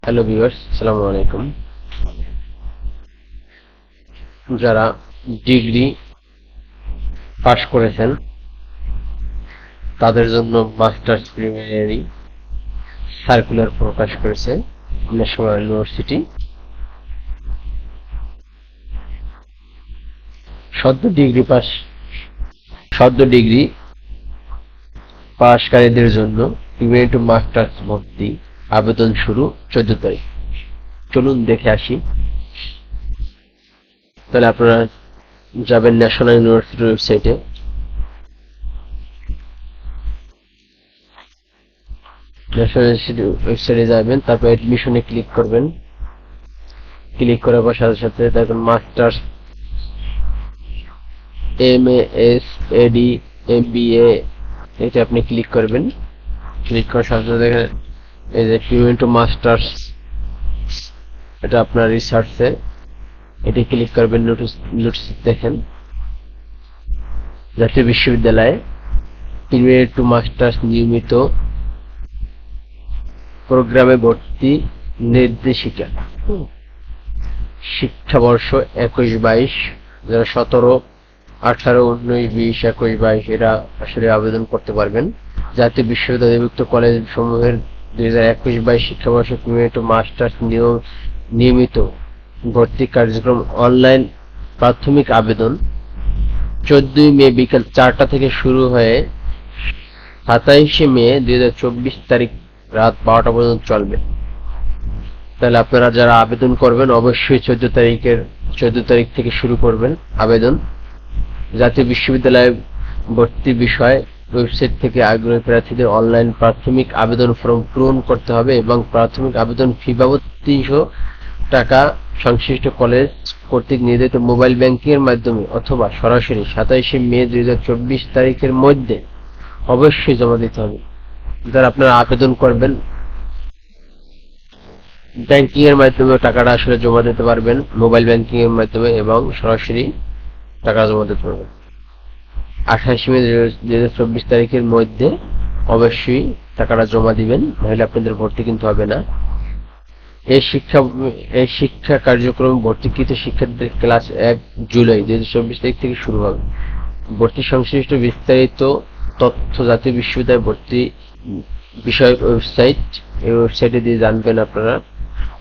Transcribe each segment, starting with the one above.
Hello viewers, আসসালামু আলাইকুম। যারা ডিগ্রি পাশ করেছেন তাদের জন্য মাস্টার্স প্রিলিমিনারি সার্কুলার প্রকাশ করেছে ন্যাশনাল ইউনিভার্সিটি। সদ্য ডিগ্রি পাস সদ্য ডিগ্রি পাশকারীদের জন্য প্রিলিমিনারি টু মাস্টার্স ভর্তি আবেদন শুরু 14 তারিখ। চলুন দেখে আসি। তাহলে আপনারা যাবেন ন্যাশনাল ইউনিভার্সিটির ওয়েবসাইটে। ন্যাশনাল ইউনিভার্সিটির ওয়েবসাইটে যাবেন, তারপর অ্যাডমিশনে ক্লিক করবেন। ক্লিক করার পর সাথে সাথে দেখবেন মাস্টার্স, MA, SAD, MBA, এটা আপনি ক্লিক করবেন। ক্লিক করার সাথে সাথে দেখেন এই যে প্রিলিমিনারি টু মাস্টার্স, এটা আপনার রিসার্চে, এটি ক্লিক করবেন। নোটিস দেখেন জাতীয় বিশ্ববিদ্যালয়ে প্রিলিমিনারি টু মাস্টার্স নিয়মিত প্রোগ্রামে ভর্তি নির্দেশিকা। শিক্ষাবর্ষ 21-22, যারা 17, 18, 19, 20, 21, 22 এরা আসলে আবেদন করতে পারবেন। জাতীয় বিশ্ববিদ্যালয়ভুক্ত কলেজ সমূহের 2021-22 শিক্ষাবর্ষে প্রিলিমিনারি টু মাস্টার্স নিয়মিত ভর্তি কার্যক্রম অনলাইন। প্রাথমিক আবেদন 14 মে বিকাল 4টা থেকে শুরু হয়ে 27 মে 2024 তারিখ রাত 12টা পর্যন্ত চলবে। তাহলে আপনারা যারা আবেদন করবেন অবশ্যই 14 তারিখ থেকে শুরু করবেন আবেদন। জাতীয় বিশ্ববিদ্যালয়ে ভর্তি বিষয় ওয়েবসাইট থেকে আগ্রহী প্রার্থীদের অনলাইন প্রাথমিক আবেদন ফর্ম পূরণ করতে হবে এবং প্রাথমিক আবেদন ফি বাবদ 300 টাকা সংশ্লিষ্ট কলেজ কর্তৃক নির্ধারিত মোবাইল ব্যাংকিং এর মাধ্যমে অথবা সরাসরি 27 মে 2024 তারিখের মধ্যে অবশ্যই জমা দিতে হবে। যারা আপনারা আবেদন করবেন ব্যাংকিং এর মাধ্যমে টাকাটা আসলে জমা দিতে পারবেন, মোবাইল ব্যাংকিং এর মাধ্যমে, এবং সরাসরি টাকা জমা দিতে পারবেন। 28 মে 2024 তারিখের মধ্যে অবশ্যই টাকাটা জমা দিবেন, নাহলে আপনাদের ভর্তি কিন্তু হবে না। এই শিক্ষা কার্যক্রম ভর্তিকৃত শিক্ষার্থীদের ক্লাস 1 জুলাই 2024 তারিখ থেকে শুরু হবে। ভর্তি সংশ্লিষ্ট বিস্তারিত তথ্য জাতীয় বিশ্ববিদ্যালয় ভর্তি বিষয়ক ওয়েবসাইট, এই ওয়েবসাইটে দিয়ে জানবেন, আপনারা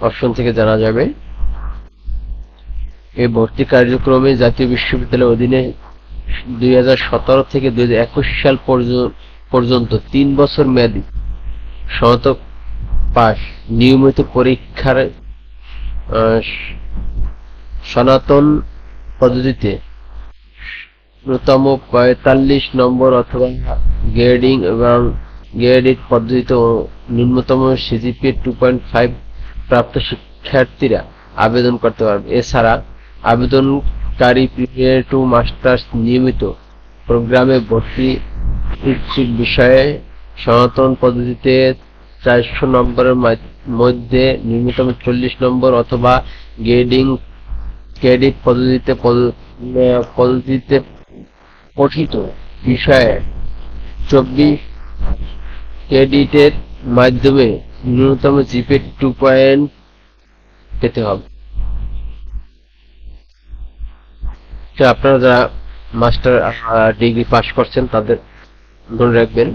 অপশন থেকে জানা যাবে। এই ভর্তি কার্যক্রমে জাতীয় বিশ্ববিদ্যালয়ের অধীনে 2017 থেকে 2021 সাল পর্যন্ত 3 বছর মেয়াদী স্নাতক পাস নিয়মিত পরীক্ষার সনাতন পদ্ধতিতে ন্যূনতম 45 নম্বর অথবা গ্রেডিং এবং গ্রেডিং পদ্ধতিতে ন্যূনতম সিজিপিএ 2.5 প্রাপ্ত শিক্ষার্থীরা আবেদন করতে পারবে। এছাড়া আবেদনকারী প্রিলিমিনারি টু মাস্টার্স নিয়মিত প্রোগ্রামে ভর্তি ইচ্ছুক বিষয়ে সনাতন পদ্ধতিতে 400 নম্বরের মধ্যে ন্যূনতম 40 নম্বর অথবা ক্রেডিট পদ্ধতিতে পঠিত বিষয়ে 24 ক্রেডিটের মাধ্যমে ন্যূনতম জিপিএ 2 পয়েন্ট পেতে হবে। আপনারা যারা মাস্টার ডিগ্রি পাস করছেন তাদের মনে রাখবেন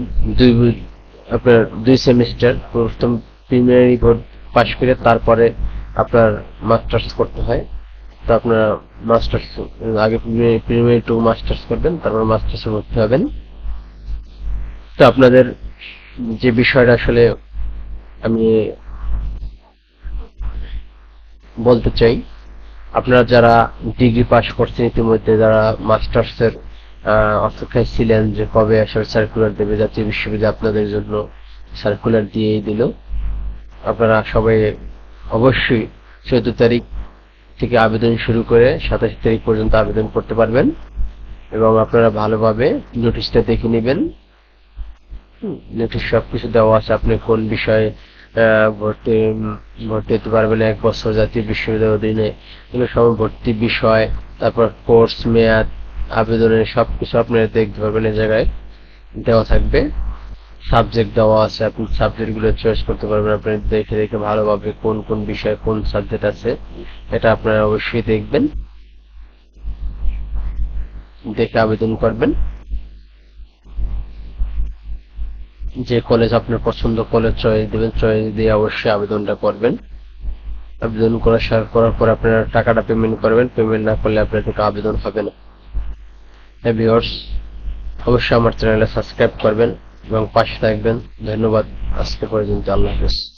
আপনার 2 সেমিস্টার প্রথম প্রিলিমিনারি পাস করে তারপরে আপনার মাস্টার্স করতে হয়। তো আপনারা মাস্টার্স আগে প্রিলিমিনারি টু মাস্টার্স করবেন, তারপর মাস্টার্সে ভর্তি হবেন। তো আপনাদের যে বিষয়টা আসলে আমি বলতে চাই, আপনারা যারা ডিগ্রি পাস করছেন ইতিমধ্যে, যারা মাস্টার্সের অপেক্ষায় ছিলেন যে কবে আসার সার্কুলার দেবে, জাতীয় বিশ্ববিদ্যালয় আপনাদের জন্য সার্কুলার দিয়েই দিল। আপনারা সবাই অবশ্যই 14 তারিখ থেকে আবেদন শুরু করে 27 তারিখ পর্যন্ত আবেদন করতে পারবেন, এবং আপনারা ভালোভাবে নোটিশটা দেখে নেবেন। নোটিশ সবকিছু দেওয়া আছে, আপনি কোন বিষয়ে ভর্তি হতে পারবেন 1 বছর জাতীয় বিশ্ববিদ্যালয়ের অধীনে, এগুলো সব ভর্তি বিষয়, তারপর কোর্স মেয়াদ, আবেদনের সবকিছু আপনারা দেখতে পারবেন, এই জায়গায় দেওয়া থাকবে। সাবজেক্ট দেওয়া আছে, আপনি সাবজেক্ট গুলো চয়েস করতে পারবেন। আপনি দেখে দেখে ভালোভাবে কোন কোন বিষয় কোন সাবজেক্ট আছে এটা আপনারা অবশ্যই দেখবেন, দেখে আবেদন করবেন। যে কলেজ আপনার পছন্দ কলেজ চয়েস দিবেন, চয়েস দিয়ে অবশ্যই আবেদনটা করবেন। আবেদন করার পর আপনারা টাকাটা পেমেন্ট করবেন, পেমেন্ট না করলে আপনার টাকা আবেদন হবে না। ভিউয়ার্স, অবশ্যই আমার চ্যানেলটা সাবস্ক্রাইব করবেন এবং পাশে থাকবেন। ধন্যবাদ। আজকে পর্যন্ত, আল্লাহ হাফেজ।